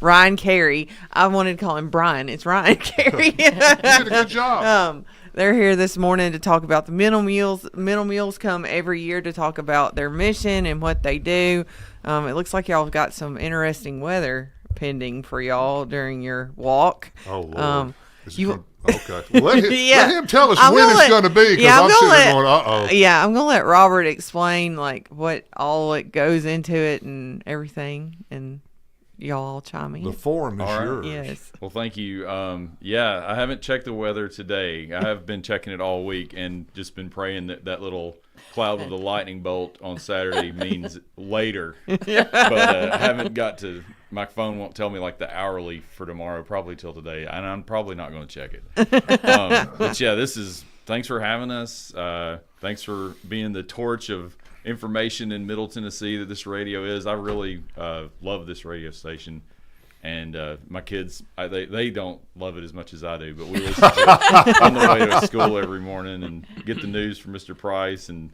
Ryan Carey. I wanted to call him Brian. It's Ryan Carey. You did a good job. They're here this morning to talk about the Mental Mules. Mental Mules come every year to talk about their mission and what they do. It looks like y'all got some interesting weather pending for y'all during your walk. Oh, Lord. Okay. Well, let him tell us when it's going to be, because I'm sitting there going, uh-oh. Yeah, I'm going to let Robert explain, like, what all it goes into it and everything, and y'all chime in. The forum is yours. Yes. Well, thank you. Yeah, I haven't checked the weather today. I have been checking it all week and just been praying that little cloud with a lightning bolt on Saturday means later. But I haven't got to – my phone won't tell me like the hourly for tomorrow, probably till today, and I'm probably not going to check it. But yeah, thanks for having us. Thanks for being the torch of information in Middle Tennessee that this radio is. I really love this radio station, and my kids, they don't love it as much as I do, but we listen to it on the way to school every morning and get the news from Mr. Price, and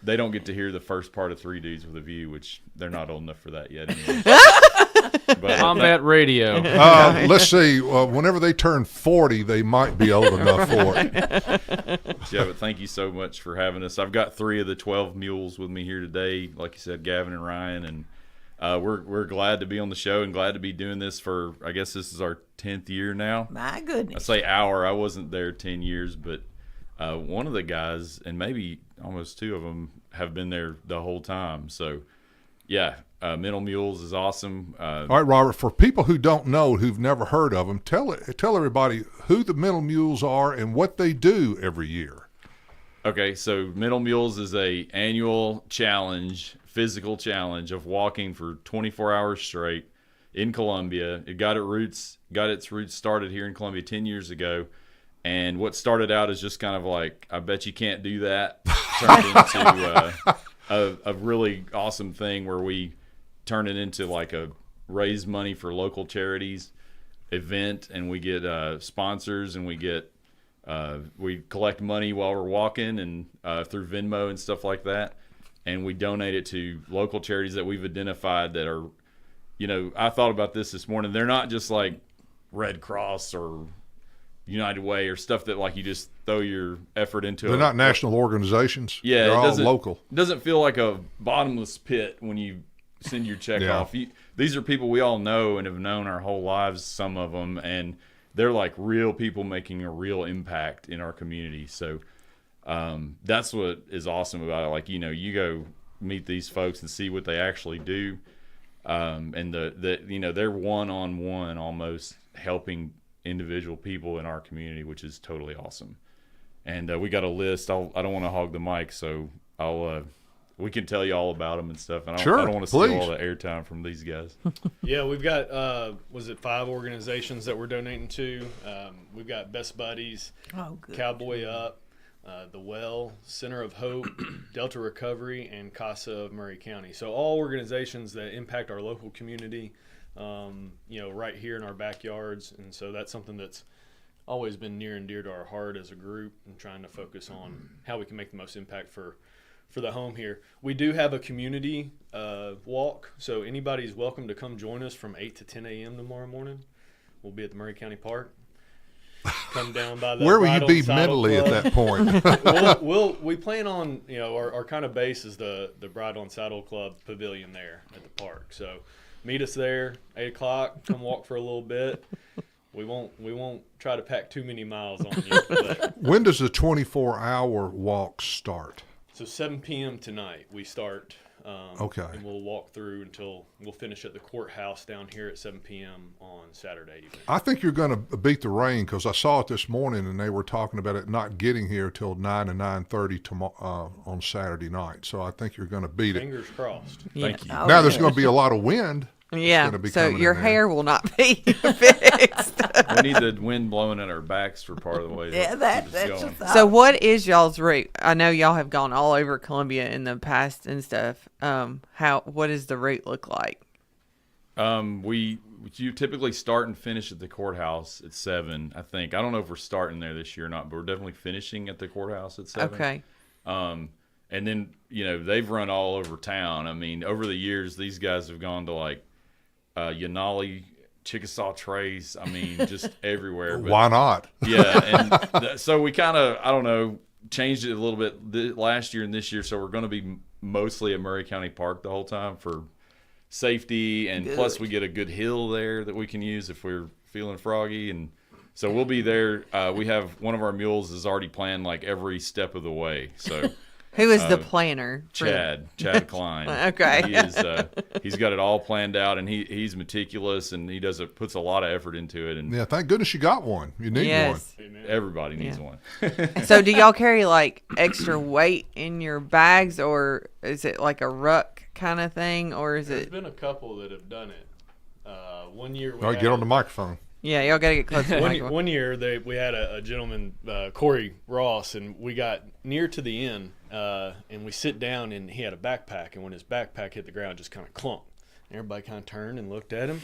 they don't get to hear the first part of Three Dudes with a View, which they're not old enough for that yet anyway. But, Combat radio. Let's see. Whenever they turn 40, they might be old enough for it. Yeah, but thank you so much for having us. I've got 3 of the 12 mules with me here today. Like you said, Gavin and Ryan, and we're glad to be on the show and glad to be doing this for, I guess this is our 10th year now. My goodness. I say I wasn't there 10 years, but one of the guys, and maybe almost 2 of them, have been there the whole time. So, yeah. Mental Mules is awesome. All right, Robert, for people who don't know, who've never heard of them, tell everybody who the Mental Mules are and what they do every year. Okay, so Mental Mules is a annual challenge, physical challenge of walking for 24 hours straight in Columbia. It got its roots started here in Columbia 10 years ago. And what started out as just kind of like, I bet you can't do that, turned into a really awesome thing where we turn it into like a raise money for local charities event, and we get sponsors, and we collect money while we're walking and through Venmo and stuff like that, and we donate it to local charities that we've identified that are, I thought about this morning. They're not just like Red Cross or United Way or stuff that like you just throw your effort into. They're not national organizations. Yeah, they're all local. It doesn't feel like a bottomless pit when you send your check off. These are people we all know and have known our whole lives, some of them, and they're like real people making a real impact in our community. So that's what is awesome about it. Like, you go meet these folks and see what they actually do, and they're one-on-one almost helping individual people in our community, which is totally awesome. And we got a list. I don't want to hog the mic, so we can tell you all about them and stuff. And I don't want to steal all the airtime from these guys. Yeah, we've got 5 organizations that we're donating to. We've got Best Buddies, Cowboy Up, The Well, Center of Hope, Delta Recovery, and CASA of Murray County. So all organizations that impact our local community, right here in our backyards. And so that's something that's always been near and dear to our heart as a group, and trying to focus on how we can make the most impact for the home here. We do have a community walk, so anybody's welcome to come join us from 8 to 10 a.m. tomorrow morning. We'll be at the Murray County Park. Come down by the Where will you be Saddle mentally Club. at that point? We plan on, our kind of base is the Bridle and Saddle Club Pavilion there at the park. So meet us there, 8 o'clock. Come walk for a little bit. We won't try to pack too many miles on you. But. When does the 24-hour walk start? So 7 p.m. tonight we start. Okay. And we'll walk through until we'll finish at the courthouse down here at 7 p.m. on Saturday evening. I think you're going to beat the rain, because I saw it this morning and they were talking about it not getting here till 9 and 9:30 on Saturday night. So I think you're going to beat it. Fingers crossed. Thank you. Now there's going to be a lot of wind. Yeah, so your hair will not be fixed. We need the wind blowing at our backs for part of the way. Yeah, that's just so what is y'all's route? I know y'all have gone all over Columbia in the past and stuff. What does the route look like? You typically start and finish at the courthouse at 7, I think. I don't know if we're starting there this year or not, but we're definitely finishing at the courthouse at 7. Okay. And then, they've run all over town. I mean, over the years, these guys have gone to like Yanali Chickasaw trays. I mean, just everywhere. But, Why not? yeah, and so we kind of, I don't know, changed it a little bit last year and this year. So we're going to be mostly at Murray County Park the whole time for safety, and plus we get a good hill there that we can use if we're feeling froggy. And so we'll be there. We have one of our mules is already planned like every step of the way. So Who is the planner? Chad Klein. Okay. He is, he's got it all planned out, and he's meticulous, and he puts a lot of effort into it. And Yeah, thank goodness you got one. You need Yes. everybody needs Yeah. one. So do y'all carry like extra weight in your bags, or is it like a ruck kind of thing, or is There's it? been a couple that have done it. 1 year. one. All right, get on the microphone. Yeah, y'all gotta get close to the microphone. One year we had a gentleman, Corey Ross, and we got near to the end, and we sit down, and he had a backpack, and when his backpack hit the ground, just kind of clunked. And everybody kind of turned and looked at him,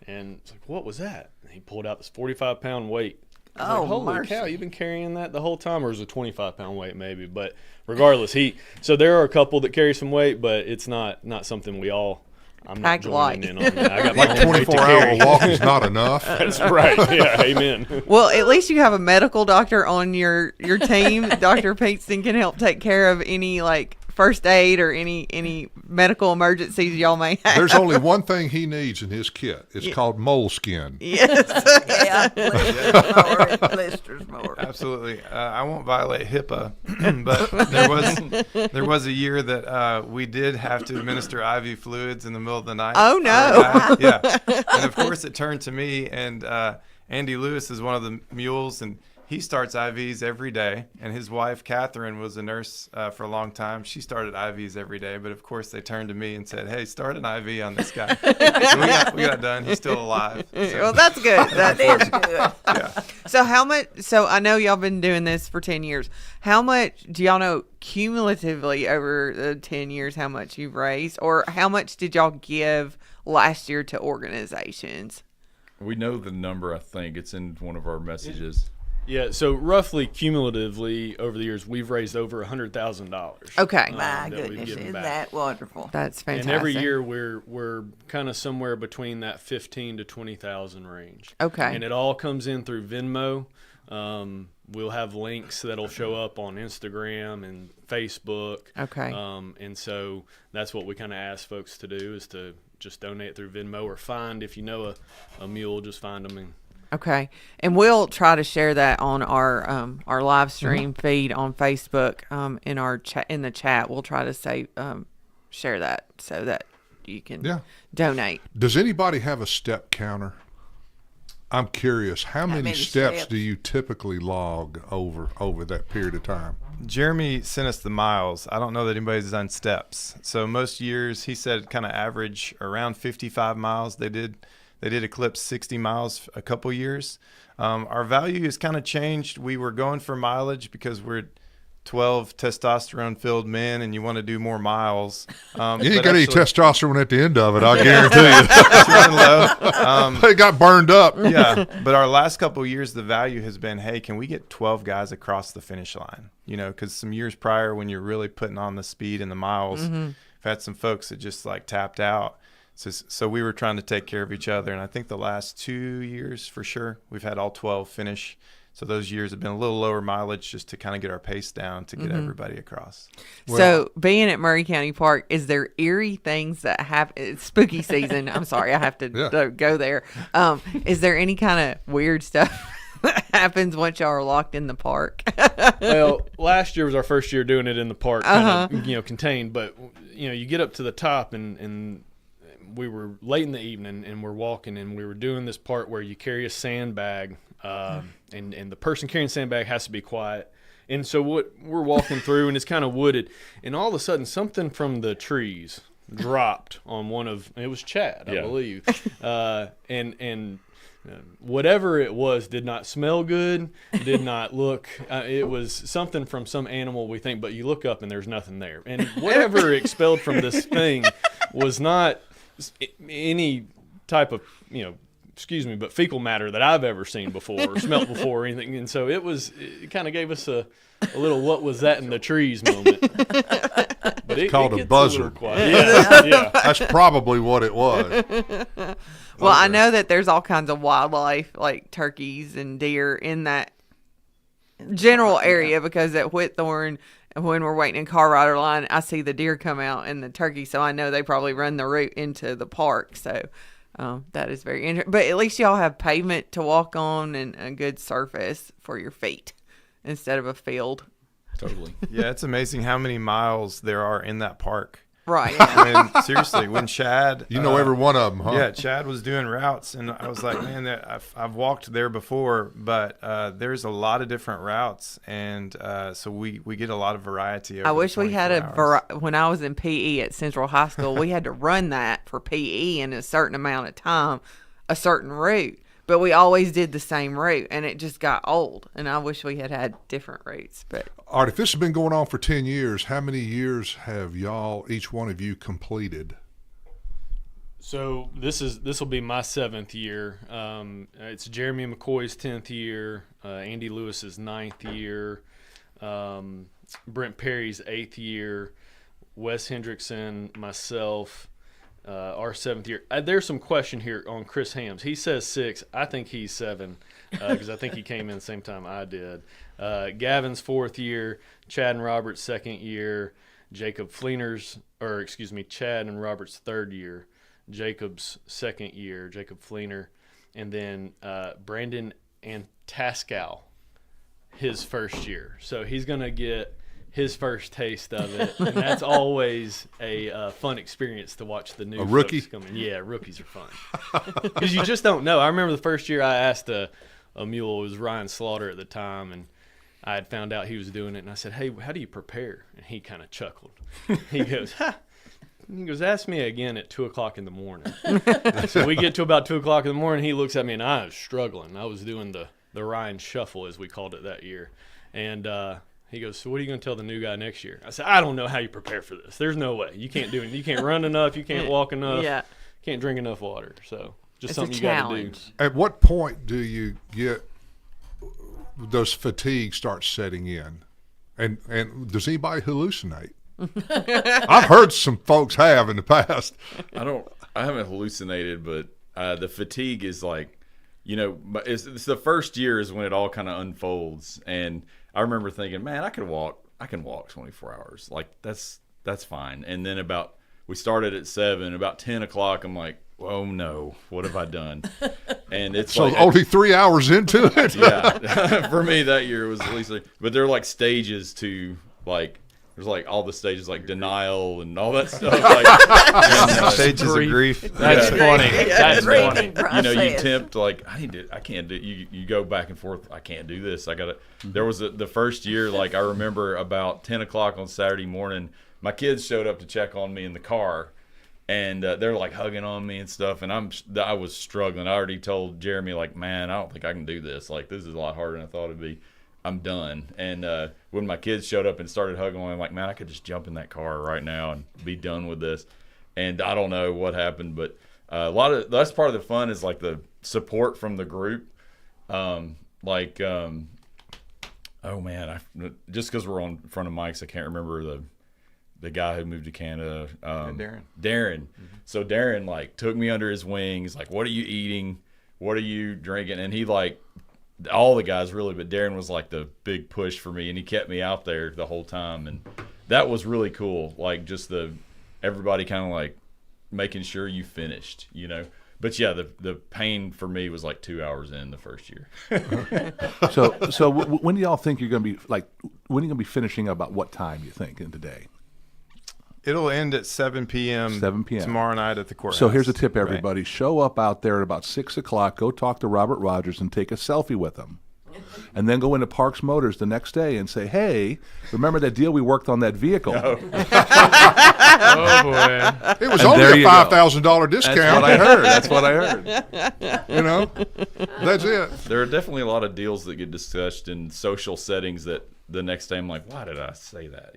and it's like, what was that? And he pulled out this 45-pound weight. I was like, holy mercy. cow, you've been carrying that the whole time, or is it a 25-pound weight maybe? But regardless, so there are a couple that carry some weight, but it's not something we all. I'm not Pack joining light. in on that. I got my Like own weight to 24-hour carry. walk is not enough. That's right. Yeah, amen. Well, at least you have a medical doctor on your team. Dr. Peteson can help take care of any like first aid or any medical emergencies y'all may have. There's only one thing he needs in his kit. It's called moleskin. Yes. Yeah, blisters more. Absolutely. I won't violate HIPAA, but there was a year that we did have to administer IV fluids in the middle of the night. Oh, no. Yeah. And of course it turned to me, and Andy Lewis is one of the mules, and he starts IVs every day, and his wife, Catherine, was a nurse for a long time. She started IVs every day, but of course they turned to me and said, hey, start an IV on this guy. So we got done. He's still alive. So, Well, that's good. That is good. yeah. So how much? So I know y'all been doing this for 10 years. How much do y'all know cumulatively over the 10 years? How much you've raised, or how much did y'all give last year to organizations? We know the number. I think it's in one of our messages. Yeah, so roughly cumulatively over the years, we've raised over $100,000. Okay. My that we've goodness, given isn't back. that wonderful? That's fantastic. And every year we're kind of somewhere between that 15 to 20,000 range. Okay. And it all comes in through Venmo. We'll have links that'll show up on Instagram and Facebook. Okay. And so that's what we kind of ask folks to do, is to just donate through Venmo, or find, if you know a mule, just find them. And Okay, and we'll try to share that on our live stream feed on Facebook. In our chat, in the chat, we'll try to say share that so that you can donate. Does anybody have a step counter? I'm curious. How many steps steps? do you typically log over that period of time? Jeremy sent us the miles. I don't know that anybody's done steps. So most years, he said kind of average around 55 miles. They did eclipse 60 miles a couple years. Our value has kind of changed. We were going for mileage because we're 12 testosterone-filled men, and you want to do more miles. You ain't got any testosterone at the end of it, I guarantee you. It's running low. It got burned up. Yeah, but our last couple of years, the value has been, hey, can we get 12 guys across the finish line? You know, because some years prior, when you're really putting on the speed and the miles, I've had some folks that just like tapped out. So we were trying to take care of each other, and I think the last 2 years for sure, we've had all 12 finish. So those years have been a little lower mileage just to kind of get our pace down to get everybody across. So being at Murray County Park, is there eerie things that happen? It's spooky season. I'm sorry, I have to go there. Is there any kind of weird stuff that happens once y'all are locked in the park? well, last year was our first year doing it in the park, kind of, contained. But you get up to the top, and we were late in the evening, and we're walking, and we were doing this part where you carry a sandbag, and the person carrying the sandbag has to be quiet. And so we're walking through, and it's kind of wooded, and all of a sudden something from the trees dropped on it was Chad, I believe, and whatever it was did not smell good, did not look. It was something from some animal, we think, but you look up and there's nothing there, and whatever expelled from this thing was not any type of but fecal matter that I've ever seen before or smelt before or anything. And so it kind of gave us a little what was that in the trees moment. It called a gets buzzard. little quiet. Yeah. That's probably what it was. Well, I know that there's all kinds of wildlife like turkeys and deer in that general area because at Whitthorne, when we're waiting in Colorado line, I see the deer come out and the turkey, so I know they probably run the route into the park. So that is very interesting. But at least y'all have pavement to walk on and a good surface for your feet instead of a field. Totally. Yeah, it's amazing how many miles there are in that park. Right. Seriously, when Chad, You know every one of them, huh? yeah, Chad was doing routes, and I was like, man, I've walked there before, but there's a lot of different routes, and so we get a lot of variety. I over wish the we had 24 hours. when I was in PE at Central High School, we had to run that for PE in a certain amount of time, a certain route. But we always did the same route, and it just got old. And I wish we had different routes. But All right, if this has been going on for 10 years, how many years have y'all, each one of you, completed? So this will be my 7th year. It's Jeremy McCoy's 10th year, Andy Lewis's 9th year, Brent Perry's 8th year, Wes Hendrickson, myself, our 7th year. There's some question here on Chris Hams. He says 6. I think he's 7 because I think he came in the same time I did. Gavin's 4th year, Chad and Robert's 2nd year, Chad and Robert's 3rd year, Jacob's 2nd year, Jacob Fleener, and then Brandon and Tascal, his 1st year. So he's going to get his first taste of it, and that's always a fun experience to watch the new rookie? folks come in. Yeah, rookies are fun because you just don't know. I remember the first year I asked a mule, it was Ryan Slaughter at the time, and I had found out he was doing it, and I said, "Hey, how do you prepare?" And he kind of chuckled. He goes, "Ha." He goes, "Ask me again at 2:00 in the morning." So we get to about 2:00 in the morning. He looks at me, and I was struggling. I was doing the Ryan Shuffle, as we called it that year, and he goes, "So what are you going to tell the new guy next year?" I said, "I don't know how you prepare for this. There's no way. You can't do it. You can't run enough. You can't walk enough. yeah, Can't drink enough water. So just it's something a you got to do." challenge. At what point do you get those fatigue start setting in? And does anybody hallucinate? I've heard some folks have in the past. I haven't hallucinated, but the fatigue is like, it's the first year is when it all kind of unfolds. And I remember thinking, man, I can walk 24 hours. Like that's fine. And then we started at 7, about 10:00, I'm like, oh no, what have I done? And it's So like, only 3 hours into it. yeah, for me that year was at least, but there are like stages to like, there's like all the stages like denial and all that stuff. Like Stages of grief. That's funny. That's funny. You tempt like I can't do. You go back and forth. I can't do this. I gotta. There was the first year. Like I remember about 10:00 on Saturday morning, my kids showed up to check on me in the car, and they're like hugging on me and stuff. And I was struggling. I already told Jeremy like, man, I don't think I can do this. Like this is a lot harder than I thought it'd be. I'm done. And when my kids showed up and started hugging on me, I'm like, man, I could just jump in that car right now and be done with this. And I don't know what happened, but that's part of the fun is like the support from the group. Oh man, just because we're on front of mics, I can't remember the guy who moved to Canada. Darren. Mm-hmm. So Darren like took me under his wings. Like, what are you eating? What are you drinking? And he like, all the guys really, but Darren was like the big push for me, and he kept me out there the whole time, and that was really cool. Like just everybody kind of like making sure you finished, But yeah, the pain for me was like 2 hours in the first year. So when do y'all think you're going to be when are you going to be finishing about what time you think in the day? It'll end at 7 p.m. 7 p.m. tomorrow night at the courthouse. So here's a tip, Right. everybody. Show up out there at about 6 o'clock. Go talk to Robert Rogers and take a selfie with him. And then go into Parks Motors the next day and say, hey, remember that deal we worked on that vehicle? Oh boy. It was And only there a you go. $5,000 discount. That's what I heard. That's what I heard. That's it. There are definitely a lot of deals that get discussed in social settings that the next day I'm like, why did I say that?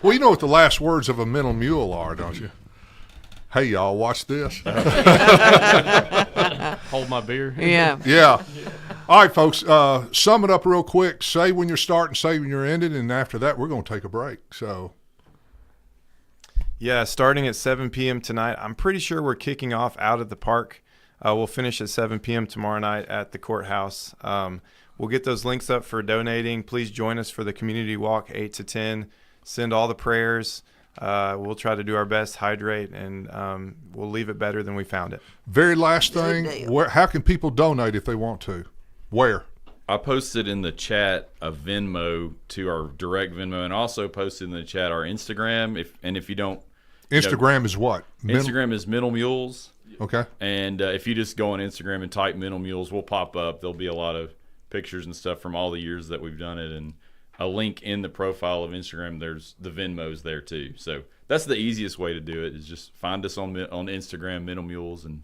Well, you know what the last words of a mental mule are, don't you? Hey, y'all, watch this. Hold my beer. Yeah. Yeah. All right, folks, sum it up real quick. Say when you're starting, say when you're ending, and after that, we're going to take a break. So, Yeah, starting at 7 p.m. tonight. I'm pretty sure we're kicking off out at the park. We'll finish at 7 p.m. tomorrow night at the courthouse. We'll get those links up for donating. Please join us for the community walk 8 to 10. Send all the prayers. We'll try to do our best, hydrate, and we'll leave it better than we found it. very last Good thing, deal. how can people donate if they want to? Where? I posted in the chat a Venmo to our direct Venmo, and also posted in the chat our Instagram. If you don't, Instagram is what? Instagram is Middle Mules. Okay. And if you just go on Instagram and type Middle Mules, we'll pop up. There'll be a lot of pictures and stuff from all the years that we've done it, and a link in the profile of Instagram. There's the Venmos there too. So that's the easiest way to do it, is just find us on Instagram, Middle Mules, and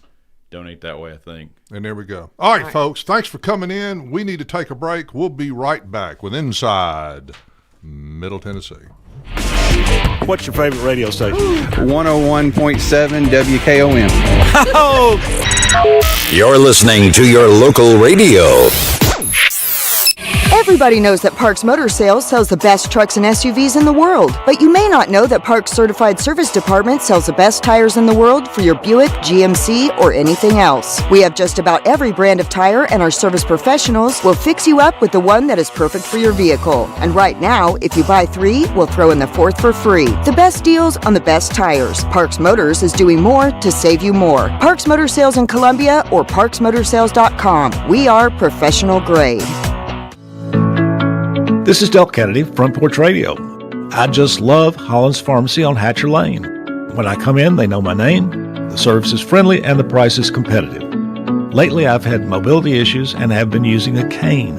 donate that way, I think. And there we go. All right, folks, thanks for coming in. We need to take a break. We'll be right back with Inside Middle Tennessee. What's your favorite radio station? 101.7 WKOM. You're listening to your local radio. Everybody knows that Parks Motor Sales sells the best trucks and SUVs in the world, but you may not know that Parks Certified Service Department sells the best tires in the world for your Buick, GMC, or anything else. We have just about every brand of tire, and our service professionals will fix you up with the one that is perfect for your vehicle. And right now, if you buy 3, we'll throw in the 4th for free. The best deals on the best tires. Parks Motors is doing more to save you more. Parks Motor Sales in Columbia or parksmotorsales.com. We are professional grade. This is Del Kennedy, Front Porch Radio. I just love Holland's Pharmacy on Hatcher Lane. When I come in, they know my name, the service is friendly, and the price is competitive. Lately, I've had mobility issues and have been using a cane.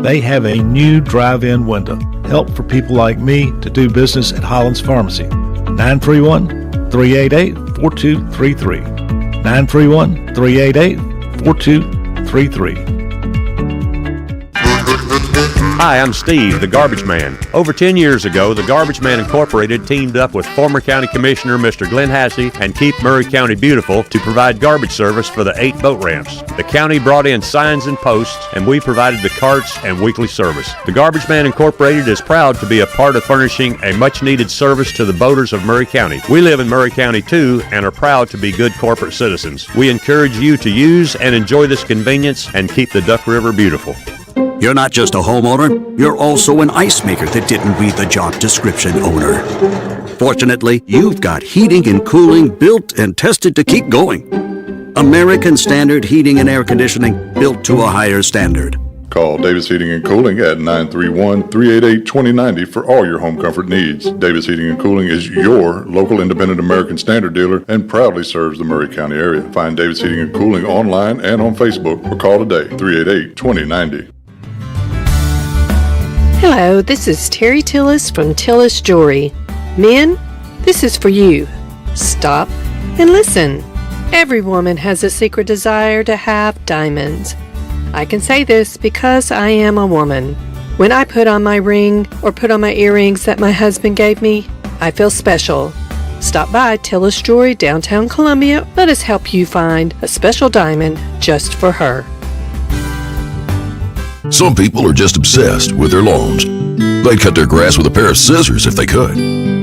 They have a new drive-in window. Help for people like me to do business at Holland's Pharmacy. 931-388-4233. 931-388-4233. Hi, I'm Steve, the Garbage Man. Over 10 years ago, the Garbage Man Incorporated teamed up with former County Commissioner Mr. Glenn Hassey and Keep Murray County Beautiful to provide garbage service for the 8 boat ramps. The county brought in signs and posts, and we provided the carts and weekly service. The Garbage Man Incorporated is proud to be a part of furnishing a much-needed service to the boaters of Murray County. We live in Murray County, too, and are proud to be good corporate citizens. We encourage you to use and enjoy this convenience and keep the Duck River beautiful. You're not just a homeowner, you're also an ice maker that didn't read the job description owner. Fortunately, you've got heating and cooling built and tested to keep going. American Standard Heating and Air Conditioning, built to a higher standard. Call Davis Heating and Cooling at 931-388-2090 for all your home comfort needs. Davis Heating and Cooling is your local independent American Standard dealer and proudly serves the Murray County area. Find Davis Heating and Cooling online and on Facebook or call today, 388-2090. Hello, this is Terry Tillis from Tillis Jewelry. Men, this is for you. Stop and listen. Every woman has a secret desire to have diamonds. I can say this because I am a woman. When I put on my ring or put on my earrings that my husband gave me, I feel special. Stop by Tillis Jewelry, downtown Columbia. Let us help you find a special diamond just for her. Some people are just obsessed with their lawns. They'd cut their grass with a pair of scissors if they could.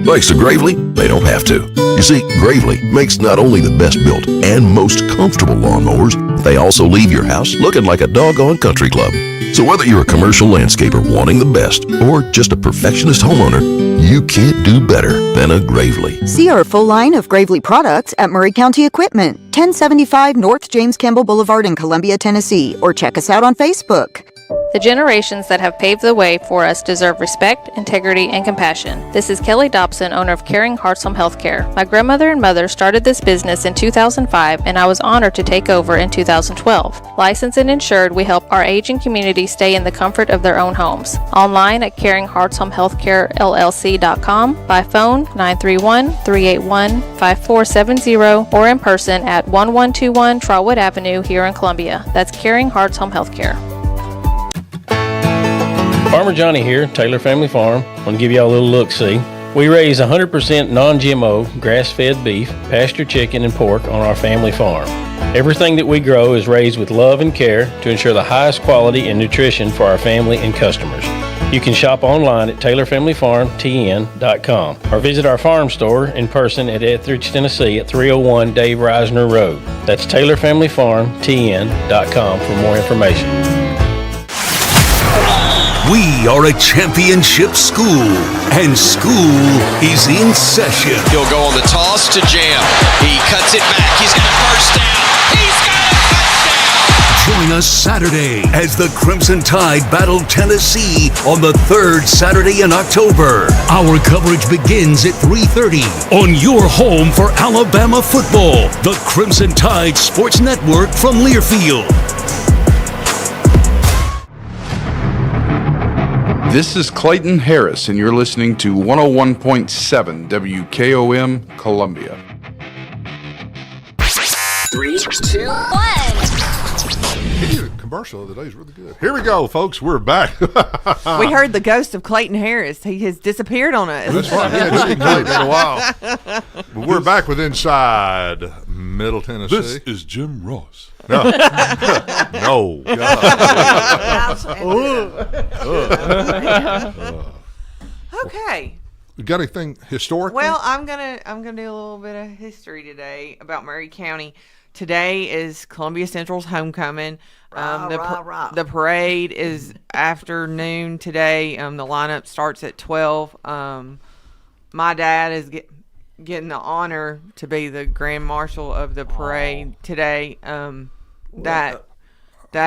Thanks to Gravely, they don't have to. You see, Gravely makes not only the best built and most comfortable lawnmowers, they also leave your house looking like a doggone country club. So whether you're a commercial landscaper wanting the best or just a perfectionist homeowner, you can't do better than a Gravely. See our full line of Gravely products at Murray County Equipment, 1075 North James Campbell Boulevard in Columbia, Tennessee, or check us out on Facebook. The generations that have paved the way for us deserve respect, integrity, and compassion. This is Kelly Dobson, owner of Caring Hearts Home Healthcare. My grandmother and mother started this business in 2005, and I was honored to take over in 2012. Licensed and insured, we help our aging community stay in the comfort of their own homes. Online at caringheartshomehealthcarellc.com, by phone 931-381-5470, or in person at 1121 Trotwood Avenue here in Columbia. That's Caring Hearts Home Healthcare. Farmer Johnny here, Taylor Family Farm. Want to give y'all a little look-see. We raise 100% non-GMO, grass-fed beef, pasture chicken, and pork on our family farm. Everything that we grow is raised with love and care to ensure the highest quality and nutrition for our family and customers. You can shop online at TaylorFamilyFarmTN.com or visit our farm store in person at Etheridge, Tennessee at 301 Dave Reisner Road. That's TaylorFamilyFarmTN.com for more information. We are a championship school, and school is in session. He'll go on the toss to Jam. He cuts it back. He's got a first down. He's got a touchdown. Join us Saturday as the Crimson Tide battle Tennessee on the third Saturday in October. Our coverage begins at 3:30 on your home for Alabama football, the Crimson Tide Sports Network from Learfield. This is Clayton Harris, and you're listening to 101.7 WKOM Columbia. 3, 2, 1. The commercial of the day is really good. Here we go, folks. We're back. We heard the ghost of Clayton Harris. He has disappeared on us. That's right. Yeah, just ignored in a while. But we're back with Inside Middle Tennessee. This is Jim Ross. No. No. Okay. You got anything historical? Well, I'm gonna do a little bit of history today about Maury County. Today is Columbia Central's homecoming. The parade is afternoon today. The lineup starts at 12. My dad is getting the honor to be the grand marshal of the parade today. That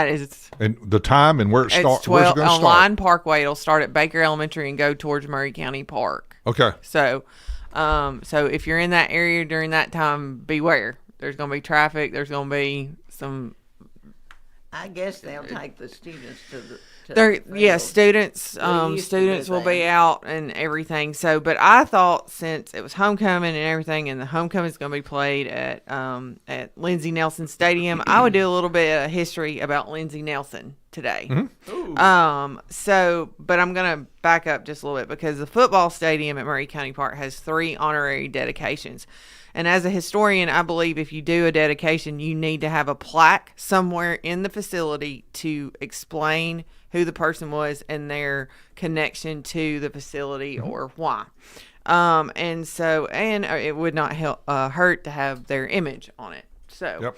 is. And the time and where it starts. It's 12 on Line Parkway. It'll start at Baker Elementary and go towards Maury County Park. Okay. So if you're in that area during that time, beware. There's going to be traffic. There's going to be some. I guess they'll take the students to the. Students will be out and everything. So, but I thought since it was homecoming and everything, and the homecoming is going to be played at Lindsey Nelson Stadium, I would do a little bit of history about Lindsey Nelson today. Mm-hmm. But I'm going to back up just a little bit because the football stadium at Maury County Park has 3 honorary dedications. And as a historian, I believe if you do a dedication, you need to have a plaque somewhere in the facility to explain who the person was and their connection to the facility or why. And it would not hurt to have their image on it. So,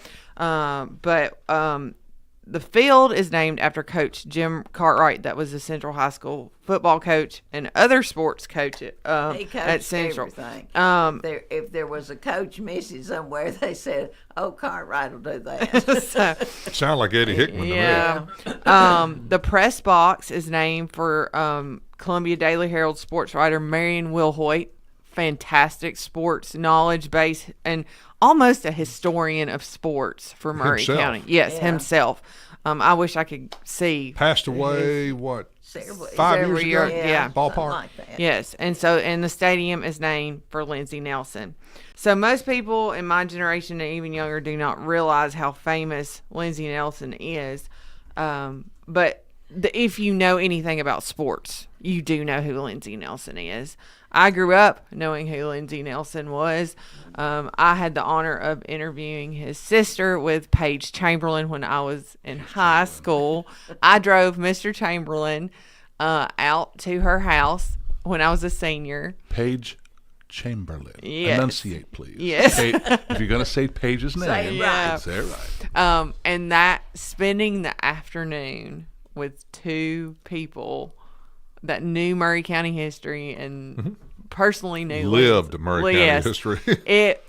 the field is named after Coach Jim Cartwright. That was the Central High School football coach and other sports coach at Central. Everything. If there was a coach missing somewhere, they said, "Oh, Cartwright will do that." Sound like Eddie Hickman to me. The press box is named for Columbia Daily Herald sports writer Marion Wilhoit. Fantastic sports knowledge base and almost a historian of sports for Maury County. Yes, himself. I wish I could see. Passed away, 5 years ago? Yeah. Ballpark. Like that. Yes, and the stadium is named for Lindsey Nelson. So most people in my generation and even younger do not realize how famous Lindsey Nelson is. But if you know anything about sports, you do know who Lindsey Nelson is. I grew up knowing who Lindsey Nelson was. I had the honor of interviewing his sister with Paige Chamberlain when I was in high school. I drove Mr. Chamberlain out to her house when I was a senior. Paige Chamberlain. Yes. Enunciate, please. Yes. If you're going to say Paige's name, say it right. Say it right. And that spending the afternoon with 2 people that knew Maury County history and personally knew lived Maury County history. It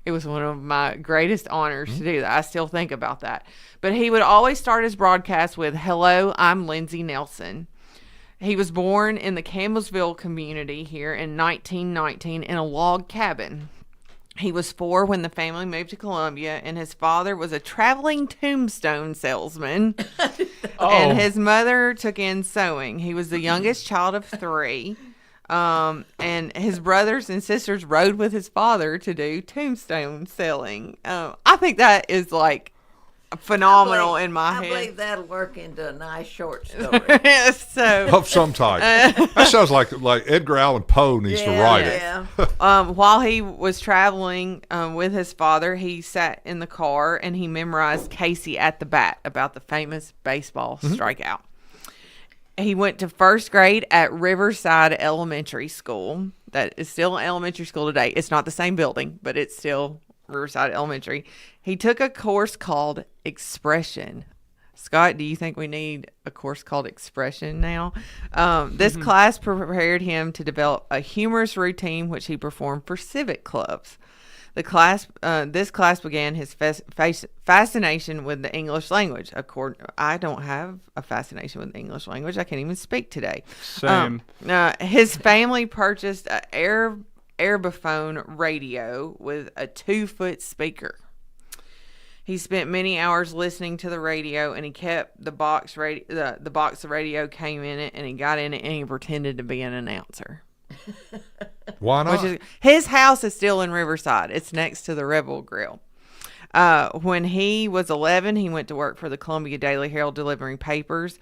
was one of my greatest honors to do that. I still think about that. But he would always start his broadcast with, "Hello, I'm Lindsey Nelson." He was born in the Campbellsville community here in 1919 in a log cabin. He was 4 when the family moved to Columbia, and his father was a traveling tombstone salesman. And his mother took in sewing. He was the youngest child of 3. And his brothers and sisters rode with his father to do tombstone selling. I think that is like phenomenal in my I head. believe that'll work into a nice short story. So Of some type. That sounds like Edgar Allan Poe needs to write it. while he was traveling with his father, he sat in the car and he memorized Casey at the Bat about the famous baseball strikeout. He went to first grade at Riverside Elementary School. That is still an elementary school today. It's not the same building, but it's still Riverside Elementary. He took a course called Expression. Scott, do you think we need a course called Expression now? This class prepared him to develop a humorous routine which he performed for civic clubs. This class began his fascination with the English language. I don't have a fascination with the English language. I can't even speak today. Same. His family purchased an Airbophone radio with a 2-foot speaker. He spent many hours listening to the radio, and he kept the box the radio came in it, and he got in it, and he pretended to be an announcer. Why not? His house is still in Riverside. It's next to the Rebel Grill. When he was 11, he went to work for the Columbia Daily Herald delivering papers.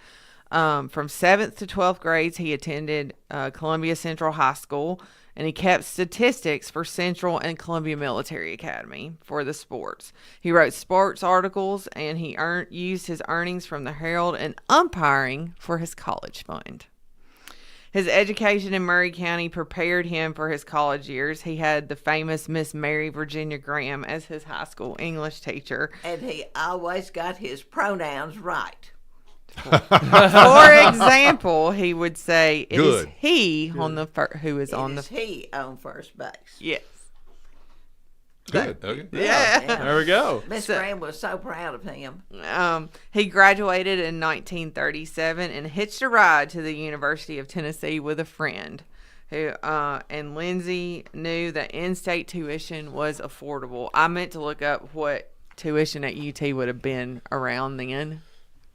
From 7th to 12th grades, he attended Columbia Central High School, and he kept statistics for Central and Columbia Military Academy for the sports. He wrote sports articles, and he used his earnings from the Herald and umpiring for his college fund. His education in Murray County prepared him for his college years. He had the famous Miss Mary Virginia Graham as his high school English teacher. And he always got his pronouns right. For example, he would say, "It is Good. he on the who is on the he on first base." yes." Good. Okay. Yeah. There we go. Miss Graham was so proud of him. He graduated in 1937 and hitched a ride to the University of Tennessee with a friend. And Lindsay knew that in-state tuition was affordable. I meant to look up what tuition at UT would have been around then.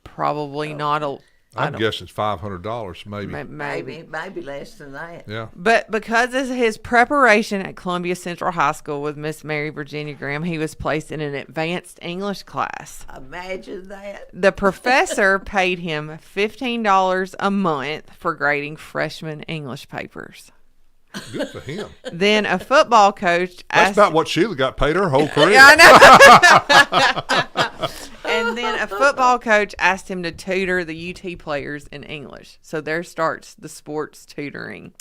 Probably not a. I'm guessing it's $500, maybe. Maybe less than that. Yeah. But because of his preparation at Columbia Central High School with Miss Mary Virginia Graham, he was placed in an advanced English class. Imagine that. The professor paid him $15 a month for grading freshman English papers. Good for him. Then a football coach That's about what Sheila got paid her whole career. Yeah, I know. And then a football coach asked him to tutor the UT players in English. So there starts the sports tutoring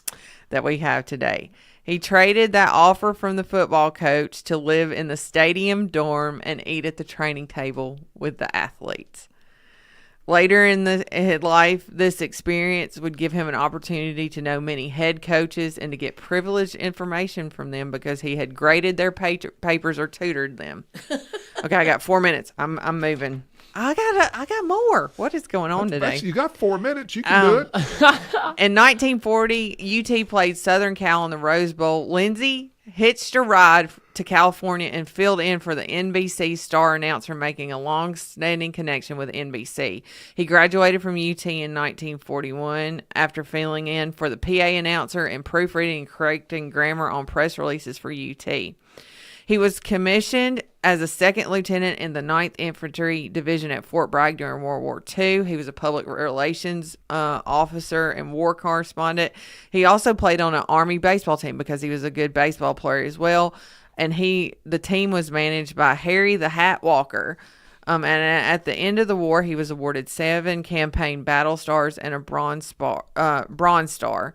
that we have today. He traded that offer from the football coach to live in the stadium dorm and eat at the training table with the athletes. Later in his life, this experience would give him an opportunity to know many head coaches and to get privileged information from them because he had graded their papers or tutored them. Okay, I got 4 minutes. I'm moving. I got more. What is going on today? You got 4 minutes. You can do it. In 1940, UT played Southern Cal in the Rose Bowl. Lindsay hitched a ride to California and filled in for the NBC star announcer, making a long-standing connection with NBC. He graduated from UT in 1941 after filling in for the PA announcer and proofreading and correcting grammar on press releases for UT. He was commissioned as a second lieutenant in the 9th Infantry Division at Fort Bragg during World War II. He was a public relations officer and war correspondent. He also played on an Army baseball team because he was a good baseball player as well. And the team was managed by Harry the Hat Walker. And at the end of the war, he was awarded 7 campaign battle stars and a Bronze Star.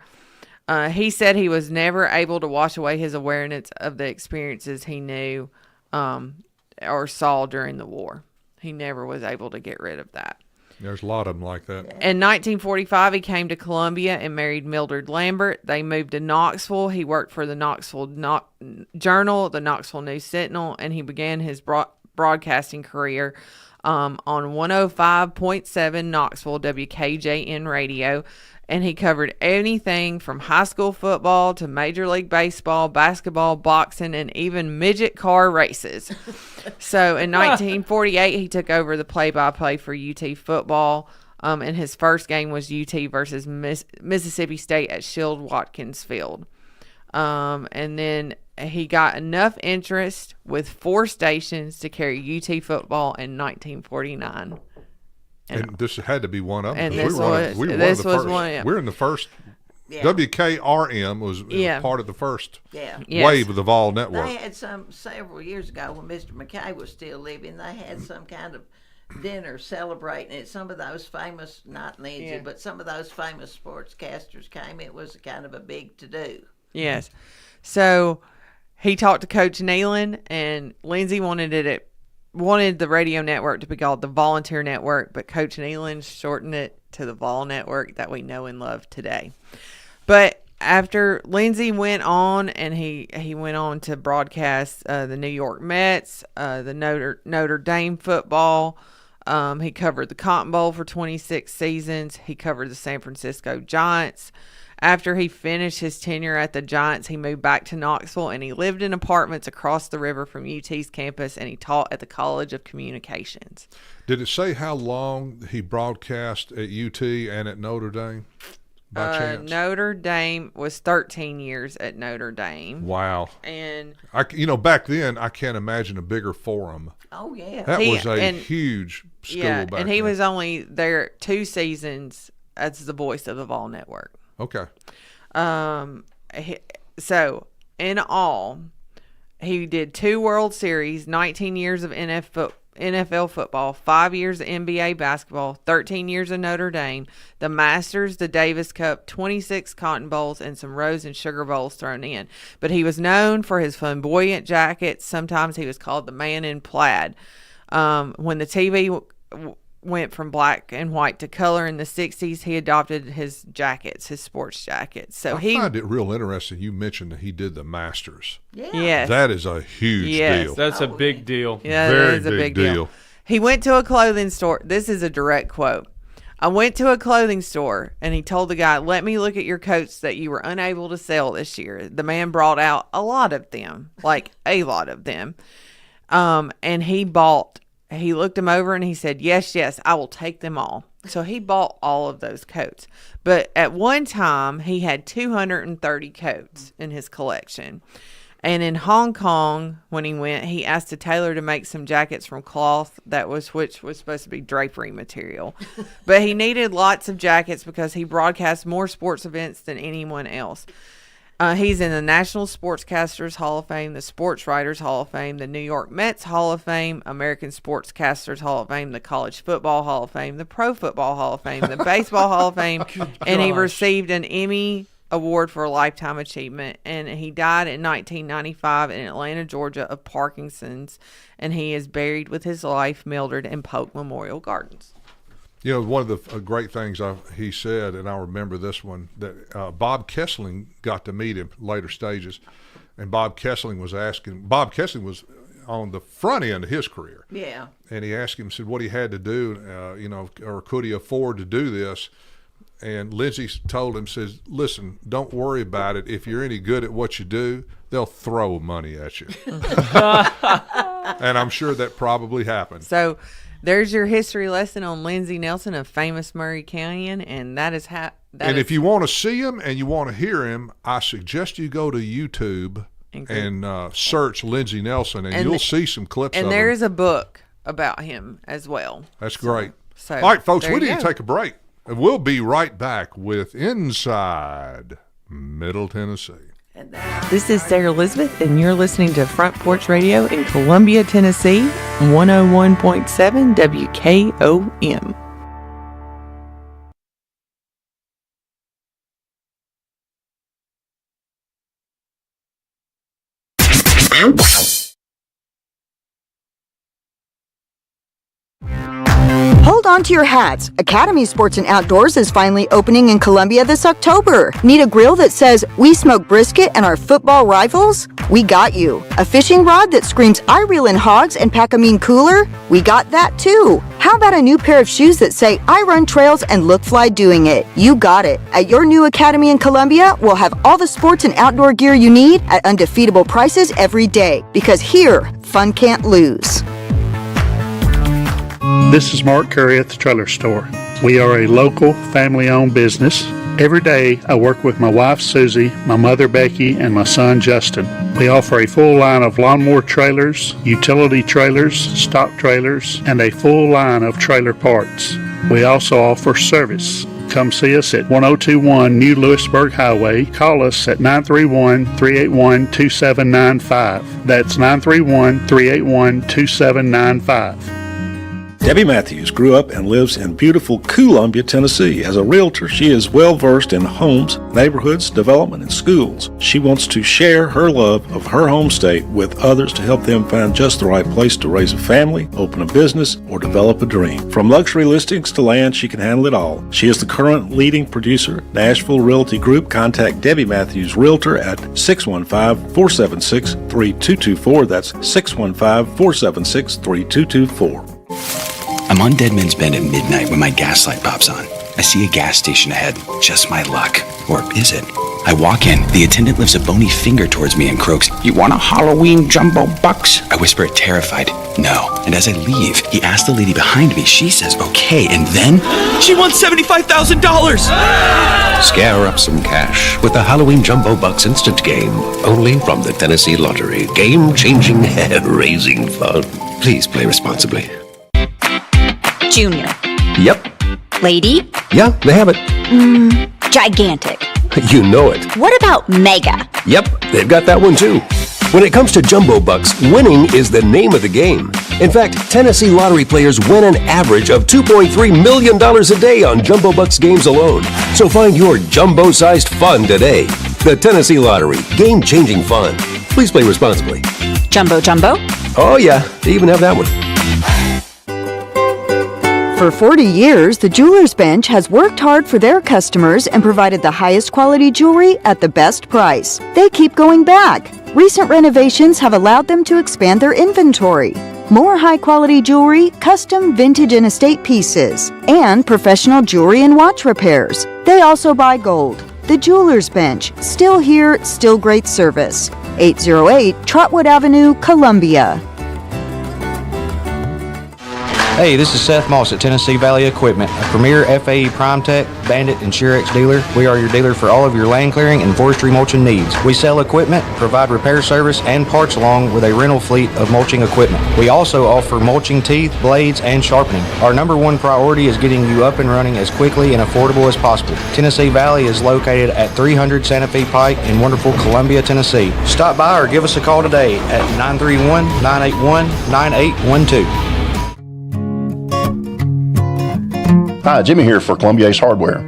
He said he was never able to wash away his awareness of the experiences he knew or saw during the war. He never was able to get rid of that. There's a lot of them like that. In 1945, he came to Columbia and married Mildred Lambert. They moved to Knoxville. He worked for the Knoxville Journal, the Knoxville News Sentinel, and he began his broadcasting career on 105.7 Knoxville WKJN radio. And he covered anything from high school football to Major League Baseball, basketball, boxing, and even midget car races. So in 1948, he took over the play-by-play for UT football. And his first game was UT versus Mississippi State at Shield Watkins Field. And then he got enough interest with 4 stations to carry UT football in 1949. And this had to be one of them. And 'cause we were this one of was the first. one. Yeah. We're in the first. Yeah. WKRM was part of the first wave of the Vol Network. They had several years ago when Mr. McKay was still living. They had some kind of dinner celebrating it. Some of those famous, not Lindsay, but some of those famous sportscasters came. It was kind of a big to-do. Yes. So he talked to Coach Nealon, and Lindsay wanted the radio network to be called the Volunteer Network, but Coach Nealon shortened it to the Vol Network that we know and love today. But after Lindsay went on, and he went on to broadcast the New York Mets, the Notre Dame football. He covered the Cotton Bowl for 26 seasons. He covered the San Francisco Giants. After he finished his tenure at the Giants, he moved back to Knoxville, and he lived in apartments across the river from UT's campus, and he taught at the College of Communications. Did it say how long he broadcast at UT and at Notre Dame? By chance? Notre Dame was 13 years at Notre Dame. Wow. And back then, I can't imagine a bigger forum. Oh, yeah. That was a huge school back then. And he was only there 2 seasons as the voice of the Vol Network. Okay. So, in all, he did 2 World Series, 19 years of NFL football, 5 years of NBA basketball, 13 years of Notre Dame, the Masters, the Davis Cup, 26 Cotton Bowls, and some Rose and Sugar Bowls thrown in. But he was known for his flamboyant jackets. Sometimes he was called the man in plaid. When the TV went from black and white to color in the 60s, he adopted his jackets, his sports jackets. So I find it real interesting you mentioned that he did the Masters. Yeah. Yes. That is a huge deal. That's a big deal. Yeah, Very that is a big deal. deal. He went to a clothing store. This is a direct quote. I went to a clothing store, and he told the guy, "Let me look at your coats that you were unable to sell this year." The man brought out a lot of them, like a lot of them. And he looked them over and he said, yes, I will take them all. So he bought all of those coats. But at one time, he had 230 coats in his collection. And in Hong Kong, when he went, he asked a tailor to make some jackets from cloth which was supposed to be drapery material. But he needed lots of jackets because he broadcast more sports events than anyone else. He's in the National Sportscasters Hall of Fame, the Sports Writers Hall of Fame, the New York Mets Hall of Fame, American Sportscasters Hall of Fame, the College Football Hall of Fame, the Pro Football Hall of Fame, the Baseball Hall of Fame, and he received an Emmy Award for a Lifetime Achievement. And he died in 1995 in Atlanta, Georgia, of Parkinson's, and he is buried with his wife, Mildred, in Polk Memorial Gardens. One of the great things he said, and I remember this one, that Bob Kessling got to meet him later stages, and Bob Kessling was on the front end of his career. Yeah. And he asked him, said what he had to do, or could he afford to do this? And Lindsay told him, says, listen, don't worry about it. If you're any good at what you do, they'll throw money at you. And I'm sure that probably happened. So there's your history lesson on Lindsey Nelson, a famous Murraycountian, and that is how. If you want to see him and you want to hear him, I suggest you go to YouTube and search Lindsey Nelson, and you'll see some clips of him. And there is a book about him as well. That's great. So, all right, folks, we need go. to take a break. And we'll be right back with Inside Middle Tennessee. This is Sarah Elizabeth, and you're listening to Front Porch Radio in Columbia, Tennessee, 101.7 WKOM. Hold on to your hats. Academy Sports and Outdoors is finally opening in Columbia this October. Need a grill that says, "We smoke brisket and our football rivals"? We got you. A fishing rod that screams, "I reel in hogs and pack a mean cooler"? We got that too. How about a new pair of shoes that say, "I run trails and look fly doing it"? You got it. At your new Academy in Columbia, we'll have all the sports and outdoor gear you need at undefeatable prices every day. Because here, fun can't lose. This is Mark Curry at the Trailer Store. We are a local, family-owned business. Every day, I work with my wife, Susie, my mother, Becky, and my son, Justin. We offer a full line of lawnmower trailers, utility trailers, stock trailers, and a full line of trailer parts. We also offer service. Come see us at 1021 New Lewisburg Highway. Call us at 931-381-2795. That's 931-381-2795. Debbie Matthews grew up and lives in beautiful Columbia, Tennessee. As a realtor, she is well versed in homes, neighborhoods, development, and schools. She wants to share her love of her home state with others to help them find just the right place to raise a family, open a business, or develop a dream. From luxury listings to land, she can handle it all. She is the current leading producer, Nashville Realty Group. Contact Debbie Matthews Realtor at 615-476-3224. That's 615-476-3224. I'm on Deadman's Bend at midnight when my gas light pops on. I see a gas station ahead. Just my luck. Or is it? I walk in. The attendant lifts a bony finger towards me and croaks, "You want a Halloween jumbo bucks?" I whisper it terrified, "No." And as I leave, he asks the lady behind me. She says, "Okay." And then she wants $75,000! Scare up some cash with the Halloween Jumbo Bucks instant game. Only from the Tennessee Lottery. Game-changing, hair-raising fun. Please play responsibly. Junior. Yep. Lady? Yeah, they have it. Gigantic. You know it. What about mega? Yep, they've got that one too. When it comes to Jumbo Bucks, winning is the name of the game. In fact, Tennessee Lottery players win an average of $2.3 million a day on Jumbo Bucks games alone. So find your jumbo-sized fun today. The Tennessee Lottery. Game-changing fun. Please play responsibly. Jumbo Jumbo? Oh yeah, they even have that one. For 40 years, the Jewelers Bench has worked hard for their customers and provided the highest quality jewelry at the best price. They keep going back. Recent renovations have allowed them to expand their inventory. More high-quality jewelry, custom vintage and estate pieces, and professional jewelry and watch repairs. They also buy gold. The Jewelers Bench, still here, still great service. 808 Trotwood Avenue, Columbia. Hey, this is Seth Moss at Tennessee Valley Equipment, a premier FAE PrimeTech, Bandit, and Surex dealer. We are your dealer for all of your land clearing and forestry mulching needs. We sell equipment, provide repair service, and parts along with a rental fleet of mulching equipment. We also offer mulching teeth, blades, and sharpening. Our number one priority is getting you up and running as quickly and affordable as possible. Tennessee Valley is located at 300 Santa Fe Pike in wonderful Columbia, Tennessee. Stop by or give us a call today at 931-981-9812. Hi, Jimmy here for Columbia Ace Hardware.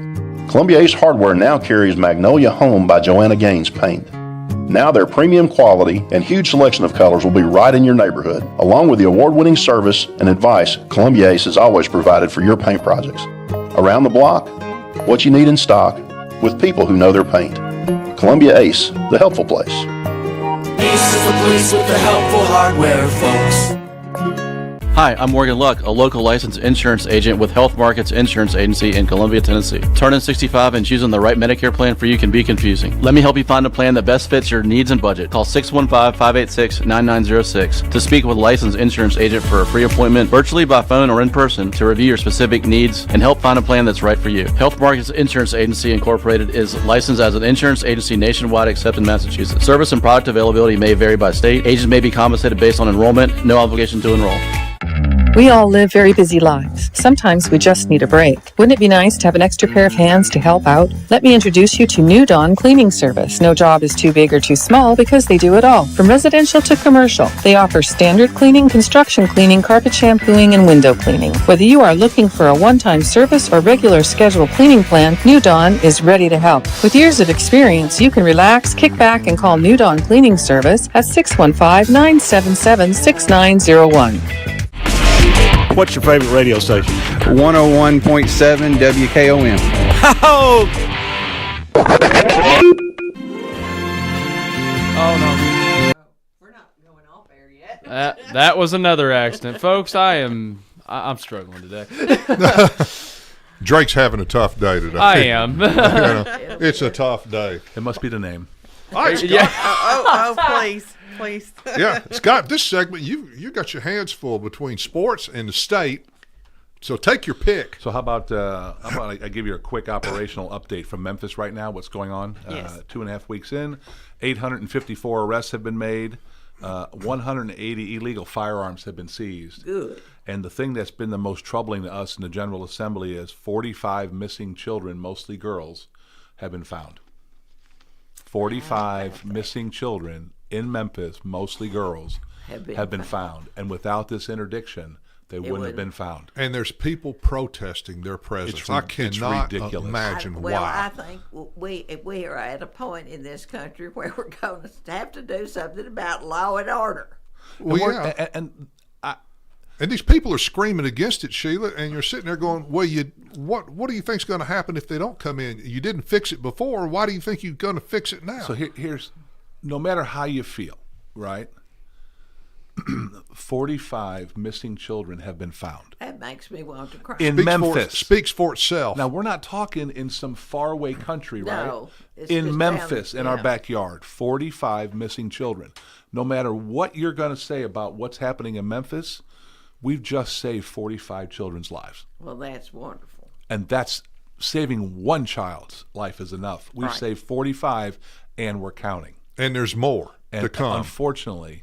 Columbia Ace Hardware now carries Magnolia Home by Joanna Gaines paint. Now their premium quality and huge selection of colors will be right in your neighborhood. Along with the award-winning service and advice Columbia Ace has always provided for your paint projects. Around the block, what you need in stock, with people who know their paint. Columbia Ace, the helpful place. Ace is the place with the helpful hardware, folks. Hi, I'm Morgan Luck, a local licensed insurance agent with Health Markets Insurance Agency in Columbia, Tennessee. Turning 65 and choosing the right Medicare plan for you can be confusing. Let me help you find a plan that best fits your needs and budget. Call 615-586-9906 to speak with a licensed insurance agent for a free appointment, virtually by phone or in person, to review your specific needs and help find a plan that's right for you. Health Markets Insurance Agency Incorporated is licensed as an insurance agency nationwide except in Massachusetts. Service and product availability may vary by state. Agents may be compensated based on enrollment. No obligation to enroll. We all live very busy lives. Sometimes we just need a break. Wouldn't it be nice to have an extra pair of hands to help out? Let me introduce you to New Dawn Cleaning Service. No job is too big or too small because they do it all, from residential to commercial. They offer standard cleaning, construction cleaning, carpet shampooing, and window cleaning. Whether you are looking for a one-time service or regular scheduled cleaning plan, New Dawn is ready to help. With years of experience, you can relax, kick back, and call New Dawn Cleaning Service at 615-977-6901. What's your favorite radio station? 101.7 WKOM. That was another accident, folks. I'm struggling today. Drake's having a tough day today. I am. It's a tough day. It must be the name. All right, Scott. Oh, please. Yeah, Scott, this segment, you got your hands full between sports and the state. So take your pick. So how about I give you a quick operational update from Memphis right now, what's going on? Yes. 2.5 weeks in, 854 arrests have been made. 180 illegal firearms have been seized. Good. And the thing that's been the most troubling to us in the General Assembly is 45 missing children, mostly girls, have been found. 45 missing children in Memphis, mostly girls, have been found. And without this interdiction, they wouldn't have been found. And there's people protesting their presence. I cannot imagine Well, why. I think we are at a point in this country where we're going to have to do something about law and order. Well, yeah. And these people are screaming against it, Sheila, and you're sitting there going, well, what do you think's going to happen if they don't come in? You didn't fix it before. Why do you think you're going to fix it now? So here's, no matter how you feel, right? 45 missing children have been found. That makes me want to cry. In Memphis. Speaks for itself. Now, we're not talking in some faraway country, right? No. It's In just Memphis, down, in yeah. our backyard, 45 missing children. No matter what you're going to say about what's happening in Memphis, we've just saved 45 children's lives. Well, that's wonderful. And that's saving one child's life is enough. We've Right. saved 45, and we're counting. And there's more to come. Unfortunately,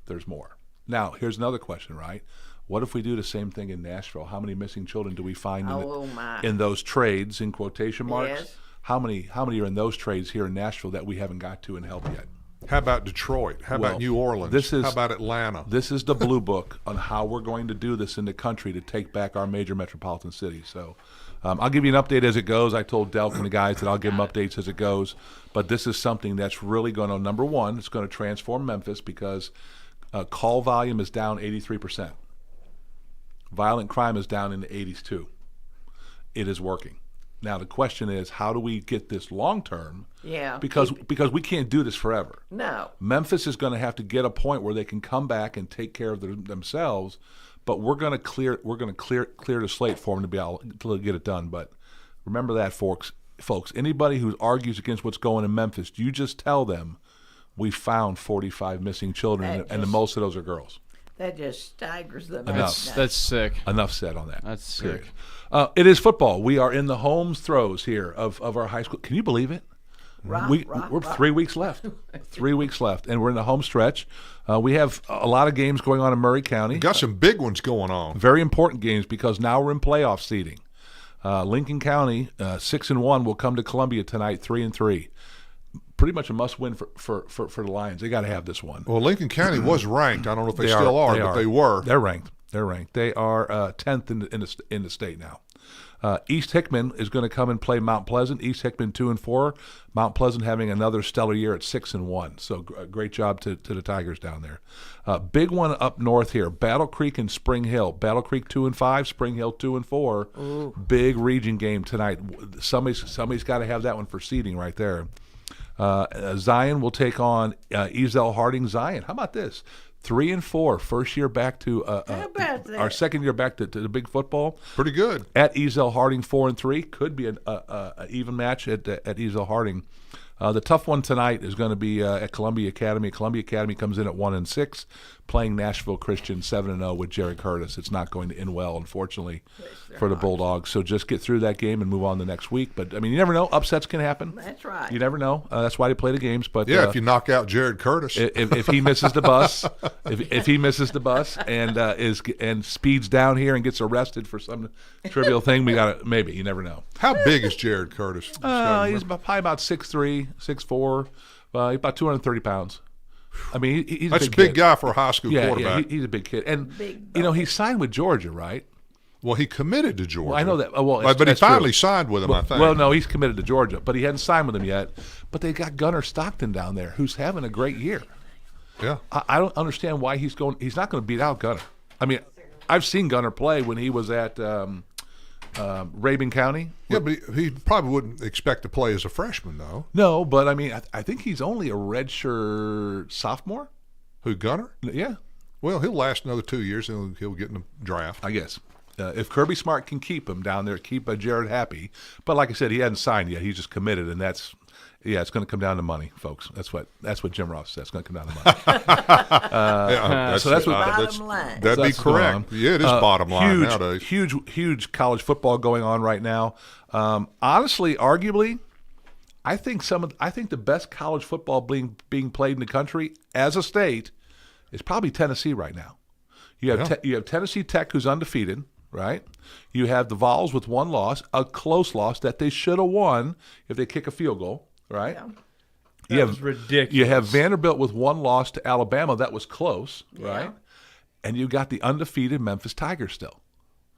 there's more. Now, here's another question, right? What if we do the same thing in Nashville? How many missing children do we find in those trades, in quotation marks? Yes. How many are in those trades here in Nashville that we haven't got to and help yet? How about Detroit? How Well, about New Orleans? How about Atlanta? This is the blue book on how we're going to do this in the country to take back our major metropolitan cities. So I'll give you an update as it goes. I told Delk and the guys that I'll give them updates as it goes. But this is something that's really going to, number one, it's going to transform Memphis because call volume is down 83%. Violent crime is down in the 80s too. It is working. Now the question is, how do we get this long term? Yeah. Because we can't do this forever. No. Memphis is going to have to get a point where they can come back and take care of themselves, but we're going to clear the slate for them to be able to get it done. But remember that, folks. Anybody who argues against what's going on in Memphis, you just tell them we found 45 missing children, and most of those are girls. That just staggers them. That's sick. Enough said on that. That's sick. It is football. We are in the home throes here of our high school. Can you believe it? We're 3 weeks left. 3 weeks left, and we're in the home stretch. We have a lot of games going on in Murray County. Got some big ones going on. Very important games because now we're in playoff seeding. Lincoln County, 6-1, will come to Columbia tonight, 3-3. Pretty much a must-win for the Lions. They got to have this one. Well, Lincoln County was ranked. I don't know if they still are, but they were. They're ranked. They are 10th in the state now. East Hickman is going to come and play Mount Pleasant. East Hickman 2-4. Mount Pleasant having another stellar year at 6-1. So great job to the Tigers down there. Big one up north here: Battle Creek and Spring Hill. Battle Creek 2-5. Spring Hill 2-4. Ooh. Big region game tonight. Somebody's got to have that one for seeding right there. Zion will take on Ezel Harding. Zion, how about this? 3-4, first year back to our second year back to the big football. Pretty good. At Ezel Harding, 4-3, could be an even match at Ezel Harding. The tough one tonight is going to be at Columbia Academy. Columbia Academy comes in at 1-6, playing Nashville Christian 7-0 with Jerry Curtis. It's not going to end well, unfortunately, for the Bulldogs. So just get through that game and move on the next week. But I mean, you never know. Upsets can happen. That's right. You never know. That's why they play the games. But yeah, if you knock out Jared Curtis, if he misses the bus, if he misses the bus and speeds down here and gets arrested for some trivial thing, we got to maybe. You never know. How big is Jared Curtis? He's probably about 6'3", 6'4", about 230 pounds. I mean, he's that's a big guy for a high school quarterback. Yeah, he's a big kid, and he signed with Georgia, right? Well, he committed to Georgia. Well, I know that. But he finally signed with him, I think. Well, no, he's committed to Georgia, but he hadn't signed with them yet. But they got Gunnar Stockton down there, who's having a great year. Yeah, I don't understand why he's going. He's not going to beat out Gunnar. I mean, I've seen Gunnar play when he was at Rabun County. Yeah, but he probably wouldn't expect to play as a freshman, though. No, but I mean, I think he's only a redshirt sophomore. Who, Gunnar? Yeah. Well, he'll last another 2 years, and he'll get in the draft, I guess. If Kirby Smart can keep him down there, keep Jared happy. But like I said, he hasn't signed yet. He's just committed, and that's Yeah, it's going to come down to money, folks. That's what Jim Ross says. It's going to come down to money. So that's what bottom line. That'd be correct. Yeah, it is bottom line nowadays. Huge college football going on right now. Honestly, arguably, I think the best college football being played in the country as a state is probably Tennessee right now. You have Tennessee Tech, who's undefeated, right? You have the Vols with one loss, a close loss that they should have won if they kick a field goal, right? Yeah. That was ridiculous. You have Vanderbilt with one loss to Alabama that was close, right? And you got the undefeated Memphis Tigers still,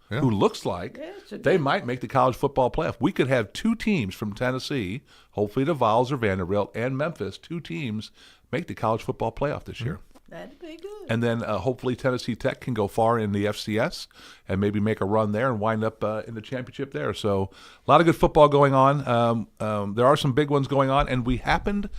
who looks like they might make the college football playoff. We could have two teams from Tennessee, hopefully the Vols or Vanderbilt, and Memphis, two teams make the college football playoff this year. That'd be good. And then hopefully Tennessee Tech can go far in the FCS and maybe make a run there and wind up in the championship there. So a lot of good football going on. There are some big ones going on, and we happened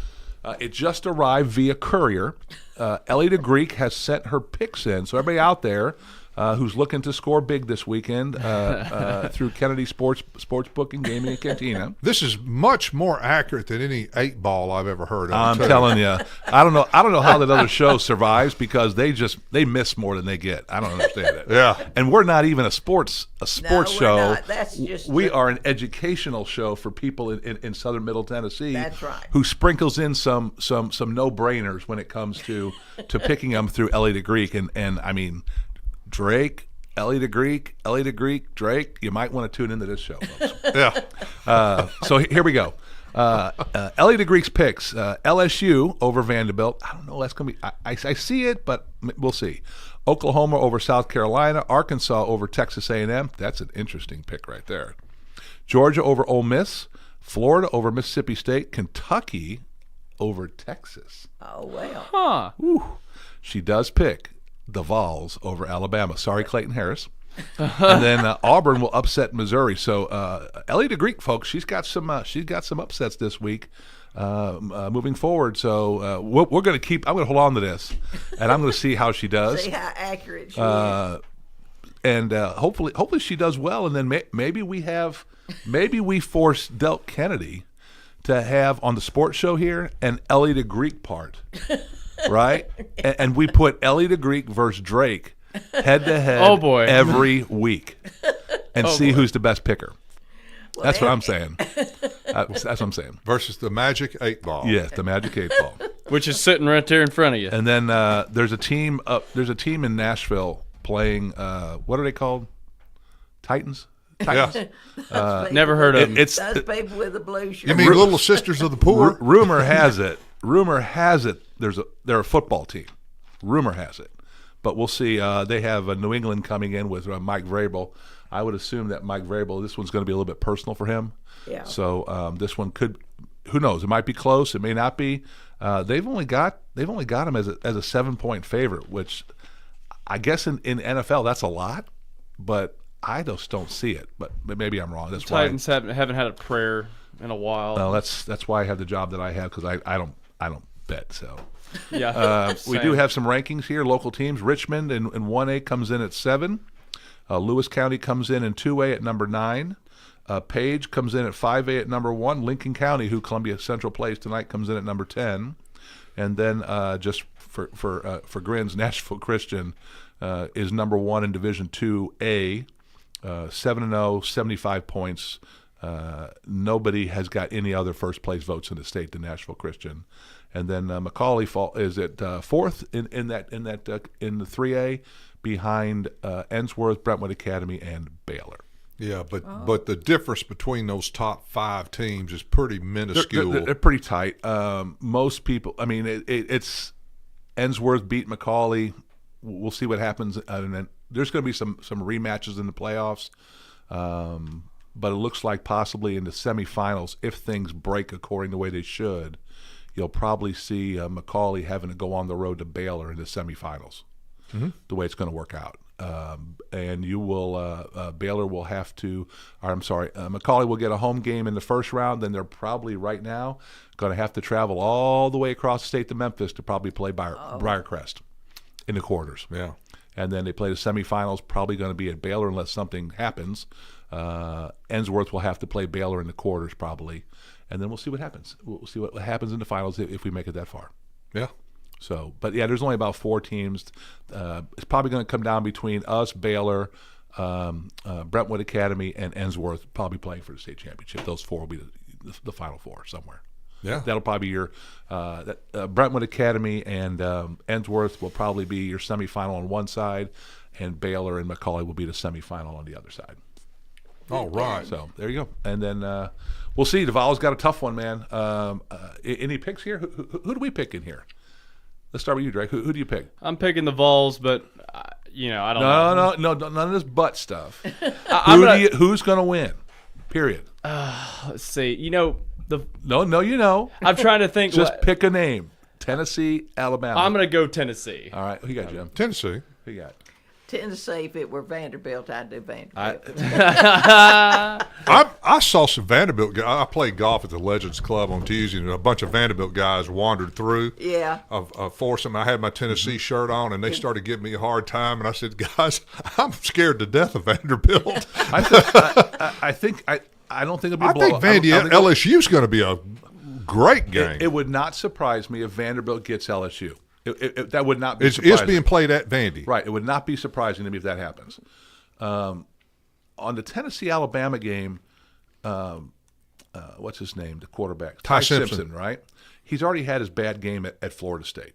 it just arrived via courier. Ellie DeGreek has sent her picks in. So everybody out there who's looking to score big this weekend through Kennedy Sportsbook and Gaming and Cantina. This is much more accurate than any 8-ball I've ever heard of. I'm telling you, I don't know how that other show survives because they miss more than they get. I don't understand it. Yeah, and we're not even a sports show. Not. That's just we are an educational show for people in Southern Middle Tennessee. That's right. Who sprinkles in some no-brainers when it comes to picking them through Ellie DeGreek and I mean. Drake, Ellie DeGreek, Drake. You might want to tune into this show, folks. Yeah. So here we go. Ellie DeGreek's picks: LSU over Vanderbilt. I don't know. That's gonna be. I see it, but we'll see. Oklahoma over South Carolina. Arkansas over Texas A&M. That's an interesting pick right there. Georgia over Ole Miss. Florida over Mississippi State. Kentucky over Texas. Oh well. Huh. Whew. She does pick the Vols over Alabama. Sorry, Clayton Harris. And then Auburn will upset Missouri. So Ellie DeGreek, folks, she's got some upsets this week moving forward. So we're going to keep. I'm going to hold on to this, and I'm going to see how she does. See how accurate she is. And hopefully she does well. And then maybe we force Delk Kennedy to have on the sports show here an Ellie DeGreek part. Right? And we put Ellie DeGreek versus Drake head to head every week and see who's the best picker. Well, that's what I'm saying. That's what I'm saying. Versus the Magic 8-ball. Yes, the Magic 8-ball. Which is sitting right there in front of you. And then there's a team in Nashville playing what are they called? Titans? Yeah. Never heard of them. It's those people with the blue shirt. You mean Little Sisters of the Poor? Rumor has it. They're a football team. Rumor has it, but we'll see. They have New England coming in with Mike Vrabel. I would assume that Mike Vrabel, this one's going to be a little bit personal for him. Yeah. So this one could, who knows? It might be close. It may not be. They've only got him as a 7-point favorite, which I guess in NFL that's a lot, but I just don't see it. But maybe I'm wrong. That's the Titans haven't had a prayer in a while. No, that's why I have the job that I have because I don't bet. So yeah, we do have some rankings here. Local teams: Richmond in 1A comes in at 7. Lewis County comes in 2A at number 9. Page comes in at 5A at number 1. Lincoln County, who Columbia Central plays tonight, comes in at number 10. And then just for grins, Nashville Christian is number 1 in Division 2A, 7-0, 75 points. Nobody has got any other first place votes in the state than Nashville Christian. And then Macaulay is at 4th in the 3A, behind Ensworth, Brentwood Academy, and Baylor. Yeah, but the difference between those top 5 teams is pretty minuscule. They're pretty tight. Most people, I mean, it's Ensworth beat Macaulay. We'll see what happens. And then there's going to be some rematches in the playoffs. But it looks like possibly in the semifinals, if things break according to the way they should, you'll probably see Macaulay having to go on the road to Baylor in the semifinals. Mm-hmm. The way it's going to work out. And you will Baylor will have to, or I'm sorry, Macaulay will get a home game in the first round. Then they're probably right now going to have to travel all the way across the state to Memphis to probably play Briarcrest in the quarters. Yeah. And then they play the semifinals, probably going to be at Baylor unless something happens. Ensworth will have to play Baylor in the quarters probably. and then we'll see what happens. We'll see what happens in the finals if we make it that far. Yeah. So, but yeah, there's only about 4 teams. It's probably going to come down between us, Baylor, Brentwood Academy, and Ensworth probably playing for the state championship. Those 4 will be the final 4 somewhere. Yeah, that'll probably be your Brentwood Academy and Ensworth will probably be your semifinal on one side, and Baylor and Macaulay will be the semifinal on the other side. All right. So there you go. And then we'll see. Duval's got a tough one, man. Any picks here? Who do we pick in here? Let's start with you, Drake. Who do you pick? I'm picking the Vols, but I don't know. No, none of this butt stuff. Who's going to win? Period. Let's see. No. I'm trying to think. Just pick a name. Tennessee, Alabama. I'm going to go Tennessee. All right. Who you got, Jim? Tennessee. Who you got? Tennessee. If it were Vanderbilt, I'd do Vanderbilt. I saw some Vanderbilt guys. I played golf at the Legends Club on Tuesday, and a bunch of Vanderbilt guys wandered through. Yeah. Of Foursome. I had my Tennessee shirt on, and they started giving me a hard time. And I said, guys, I'm scared to death of Vanderbilt. I don't think it'll be a blowout. I think LSU's going to be a great game. It would not surprise me if Vanderbilt gets LSU. That would not be surprising. It's being played at Vandy. Right. It would not be surprising to me if that happens. On the Tennessee-Alabama game, what's his name, the quarterback? Ty Simpson. Right? He's already had his bad game at Florida State.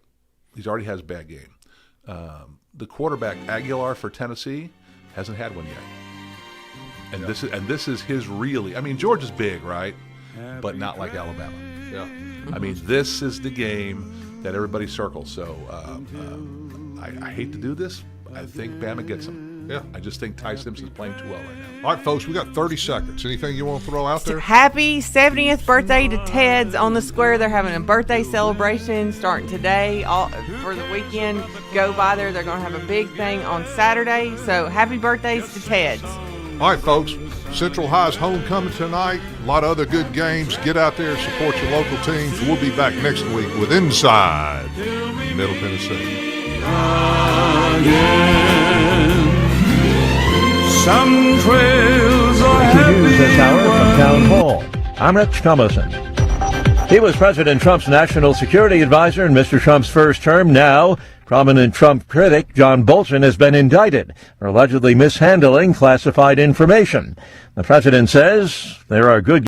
He's already had his bad game. The quarterback, Aguilar for Tennessee, hasn't had one yet. And this is his really – I mean, Georgia's big, right? But not like Alabama. Yeah. I mean, this is the game – that everybody circles. So I hate to do this. I think Bama gets them. Yeah. I just think Ty Simpson's playing too well right now. All right, folks, we got 30 seconds. Anything you want to throw out there? Happy 70th birthday to Ted's on the Square. They're having a birthday celebration starting today for the weekend. Go by there. They're going to have a big thing on Saturday. So happy birthdays to Ted's. All right, folks. Central High's homecoming tonight. A lot of other good games. Get out there, support your local teams. We'll be back next week with Inside Middle Tennessee. Some trails are happy. News this hour from Town Hall. I'm Rich Thomason. He was President Trump's national security advisor in Mr. Trump's first term. Now, prominent Trump critic John Bolton has been indicted for allegedly mishandling classified information. The president says there are good